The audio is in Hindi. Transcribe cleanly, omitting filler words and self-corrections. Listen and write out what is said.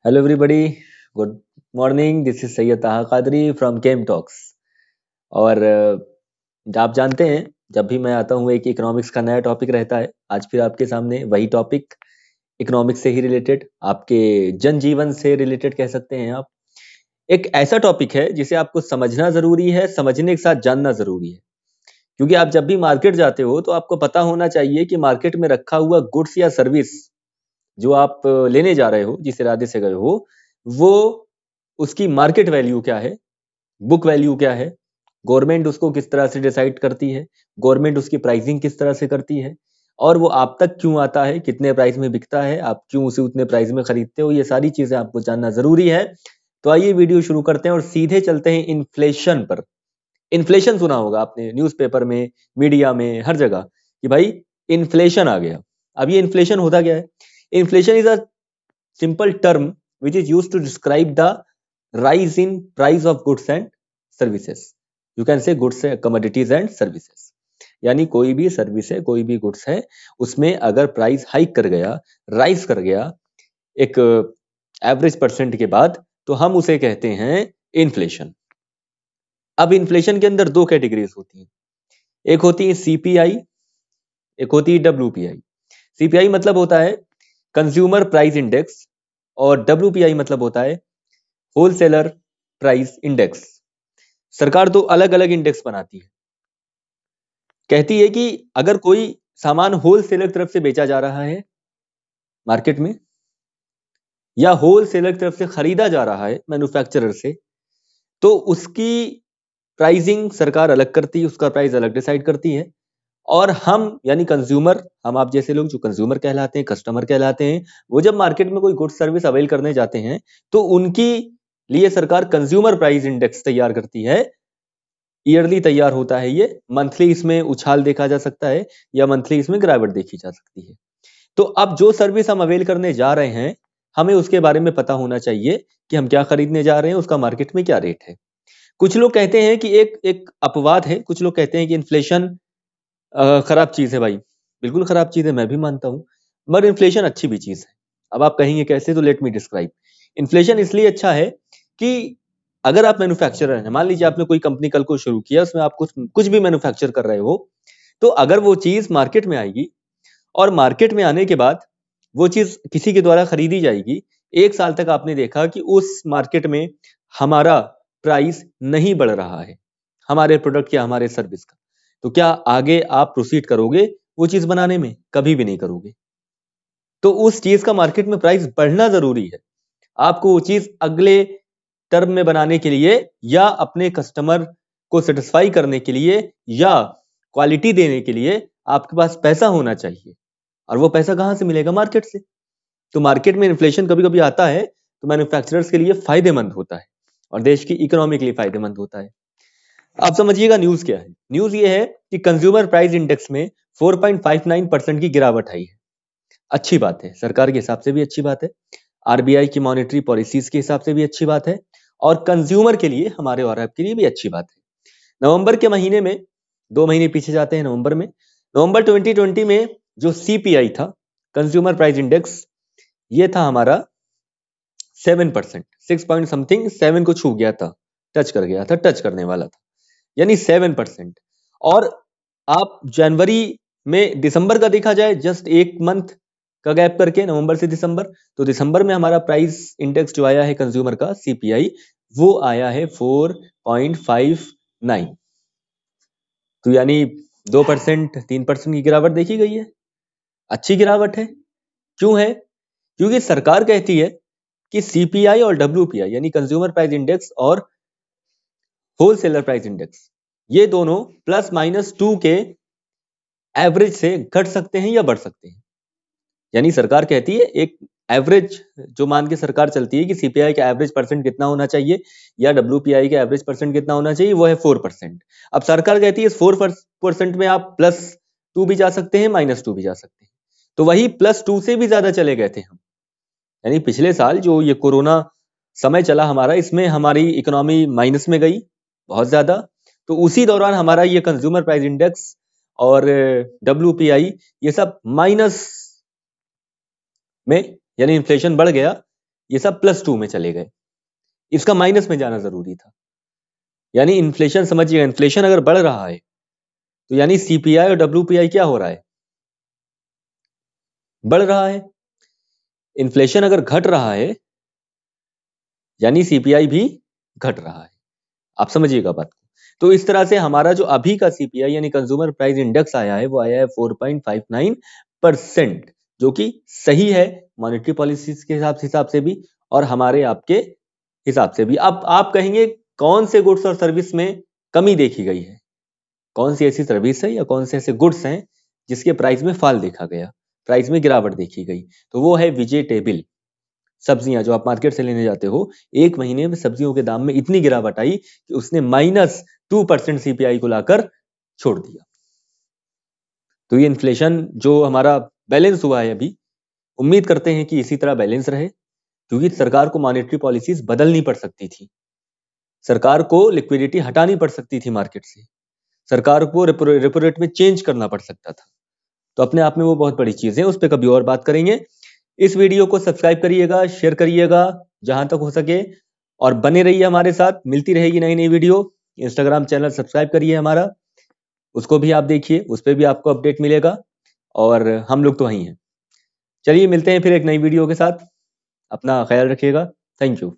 Hello everybody, good morning. This is Syed ताहा कादरी फ्रॉम केम टॉक्स। और आप जानते हैं, जब भी मैं आता हूँ एक इकोनॉमिक्स का नया टॉपिक रहता है। आज फिर आपके सामने वही टॉपिक, इकोनॉमिक्स से ही रिलेटेड, आपके जनजीवन से रिलेटेड कह सकते हैं आप। एक ऐसा टॉपिक है जिसे आपको समझना जरूरी है, समझने के साथ जानना जरूरी है। क्योंकि आप जब भी मार्केट जाते हो तो आपको पता होना चाहिए कि मार्केट में रखा हुआ गुड्स या सर्विस जो आप लेने जा रहे हो, जिस इरादे से गए हो, वो उसकी मार्केट वैल्यू क्या है, बुक वैल्यू क्या है, गवर्नमेंट उसको किस तरह से डिसाइड करती है, गवर्नमेंट उसकी प्राइसिंग किस तरह से करती है, और वो आप तक क्यों आता है, कितने प्राइस में बिकता है, आप क्यों उसे उतने प्राइस में खरीदते हो। ये सारी चीजें आपको जानना जरूरी है। तो आइए वीडियो शुरू करते हैं और सीधे चलते हैं इन्फ्लेशन पर। इन्फ्लेशन सुना होगा आपने न्यूज़पेपर में, मीडिया में, हर जगह कि भाई इन्फ्लेशन आ गया। अब ये इन्फ्लेशन होता क्या है? Inflation is a simple term which is used to describe the rise in price of goods and services. You can say goods, commodities and services. यानी कोई भी सर्विस है, कोई भी गुड्स है, उसमें अगर प्राइस हाइक कर गया, राइज कर गया एक एवरेज परसेंट के बाद, तो हम उसे कहते हैं इन्फ्लेशन। अब इन्फ्लेशन के अंदर दो कैटेगरीज होती हैं। एक होती है सीपीआई, एक होती है डब्ल्यूपीआई। सीपीआई मतलब होता है कंज्यूमर प्राइस इंडेक्स, और डब्ल्यूपीआई मतलब होता है होलसेलर प्राइस इंडेक्स। सरकार तो अलग अलग इंडेक्स बनाती है। कहती है कि अगर कोई सामान होलसेलर की तरफ से बेचा जा रहा है मार्केट में, या होलसेलर की तरफ से खरीदा जा रहा है मैन्युफैक्चरर से, तो उसकी प्राइसिंग सरकार अलग करती है, उसका प्राइस अलग डिसाइड करती है। और हम यानी कंज्यूमर, हम आप जैसे लोग जो कंज्यूमर कहलाते हैं, कस्टमर कहलाते हैं, वो जब मार्केट में कोई गुड्स सर्विस अवेल करने जाते हैं, तो उनकी लिए सरकार कंज्यूमर प्राइस इंडेक्स तैयार करती है। ईयरली तैयार होता है ये, मंथली इसमें उछाल देखा जा सकता है, या मंथली इसमें गिरावट देखी जा सकती है। तो अब जो सर्विस हम अवेल करने जा रहे हैं, हमें उसके बारे में पता होना चाहिए कि हम क्या खरीदने जा रहे हैं, उसका मार्केट में क्या रेट है। कुछ लोग कहते हैं कि एक एक अपवाद है, कुछ लोग कहते हैं कि इन्फ्लेशन खराब चीज है। भाई बिल्कुल खराब चीज है, मैं भी मानता हूं, मगर इन्फ्लेशन अच्छी भी चीज है। अब आप कहेंगे कैसे, तो लेट मी डिस्क्राइब। इन्फ्लेशन इसलिए अच्छा है कि अगर आप मैन्युफैक्चरर हैं, मान लीजिए आपने कोई कंपनी कल को शुरू किया, उसमें आप कुछ कुछ भी मैन्युफैक्चर कर रहे हो, तो अगर वो चीज मार्केट में आएगी, और मार्केट में आने के बाद वो चीज किसी के द्वारा खरीदी जाएगी, एक साल तक आपने देखा कि उस मार्केट में हमारा प्राइस नहीं बढ़ रहा है, हमारे प्रोडक्ट या हमारे सर्विस का, तो क्या आगे आप प्रोसीड करोगे वो चीज बनाने में? कभी भी नहीं करोगे। तो उस चीज का मार्केट में प्राइस बढ़ना जरूरी है। आपको वो चीज अगले टर्म में बनाने के लिए, या अपने कस्टमर को सेटिस्फाई करने के लिए, या क्वालिटी देने के लिए आपके पास पैसा होना चाहिए। और वो पैसा कहां से मिलेगा? मार्केट से। तो मार्केट में इन्फ्लेशन कभी कभी आता है तो मैन्युफैक्चरर्स के लिए फायदेमंद होता है, और देश की इकोनॉमी के लिए फायदेमंद होता है। आप समझिएगा न्यूज क्या है। न्यूज ये है कि कंज्यूमर प्राइस इंडेक्स में 4.59% की गिरावट आई है। अच्छी बात है, सरकार के हिसाब से भी अच्छी बात है, आरबीआई की मॉनेटरी पॉलिसीज के हिसाब से भी अच्छी बात है, और कंज्यूमर के लिए, हमारे और आपके लिए भी अच्छी बात है। नवंबर के महीने में, 2 महीने पीछे जाते हैं, नवंबर में, नवंबर 2020 में जो सीपीआई था, कंज्यूमर प्राइस इंडेक्स, ये था हमारा 7%, 6 पॉइंट समथिंग, 7 को छू गया था, टच कर गया था, टच करने वाला था, यानी 7%। और आप जनवरी में दिसंबर का देखा जाए, जस्ट एक मंथ का गैप करके, नवंबर से दिसंबर, तो दिसंबर में हमारा प्राइस इंडेक्स जो आया है कंज्यूमर का, सीपीआई, वो आया है 4.59। तो यानी 2%, 3% की गिरावट देखी गई है। अच्छी गिरावट है। क्यों है? क्योंकि सरकार कहती है कि सीपीआई और डब्ल्यूपीआई यानी कंज्यूमर प्राइस इंडेक्स और होलसेलर प्राइस इंडेक्स, ये दोनों +-2 के एवरेज से घट सकते हैं या बढ़ सकते हैं। यानी सरकार कहती है, एक एवरेज जो मान के सरकार चलती है कि सीपीआई का एवरेज परसेंट कितना होना चाहिए, या डब्ल्यूपीआई का एवरेज परसेंट कितना होना चाहिए, वो है 4%। अब सरकार कहती है इस 4% में आप +2 भी जा सकते हैं, -2 भी जा सकते हैं। तो वही +2 से भी ज्यादा चले गए थे हम। यानी पिछले साल जो ये कोरोना समय चला हमारा, इसमें हमारी इकोनॉमी माइनस में गई बहुत ज्यादा। तो उसी दौरान हमारा ये कंज्यूमर प्राइस इंडेक्स और डब्ल्यूपीआई, ये सब माइनस में, यानी इन्फ्लेशन बढ़ गया, ये सब +2 में चले गए, इसका माइनस में जाना जरूरी था। यानी इन्फ्लेशन समझिएगा, इन्फ्लेशन अगर बढ़ रहा है तो यानी सीपीआई और डब्ल्यूपीआई क्या हो रहा है, बढ़ रहा है। इन्फ्लेशन अगर घट रहा है यानी सीपीआई भी घट रहा है। आप समझिएगा बात को। तो इस तरह से हमारा जो अभी का सीपीआई यानी कंज्यूमर प्राइस इंडेक्स आया है वो आया है 4.59%, जो कि सही है मॉनेटरी पॉलिसीज के हिसाब से भी और हमारे आपके हिसाब से भी। अब आप कहेंगे कौन से गुड्स और सर्विस में कमी देखी गई है, कौन सी ऐसी सर्विस है या कौन से ऐसे गुड्स हैं जिसके प्राइस में फॉल देखा गया, प्राइस में गिरावट देखी गई। तो वो है वेजिटेबल, सब्जियां जो आप मार्केट से लेने जाते हो। एक महीने में सब्जियों के दाम में इतनी गिरावट आई कि उसने -2% सीपीआई को लाकर छोड़ दिया। तो ये इन्फ्लेशन जो हमारा बैलेंस हुआ है अभी, उम्मीद करते हैं कि इसी तरह बैलेंस रहे, क्योंकि सरकार को मॉनेटरी पॉलिसीज बदलनी पड़ सकती थी, सरकार को लिक्विडिटी हटानी पड़ सकती थी मार्केट से, सरकार को रेपो रेट में चेंज करना पड़ सकता था। तो अपने आप में वो बहुत बड़ी चीज है, उस पर कभी और बात करेंगे। इस वीडियो को सब्सक्राइब करिएगा, शेयर करिएगा जहां तक हो सके, और बने रहिए हमारे साथ, मिलती रहेगी नई नई वीडियो। इंस्टाग्राम चैनल सब्सक्राइब करिए हमारा, उसको भी आप देखिए, उस पर भी आपको अपडेट मिलेगा, और हम लोग तो वहीं हैं। चलिए मिलते हैं फिर एक नई वीडियो के साथ, अपना ख्याल रखिएगा। Thank you.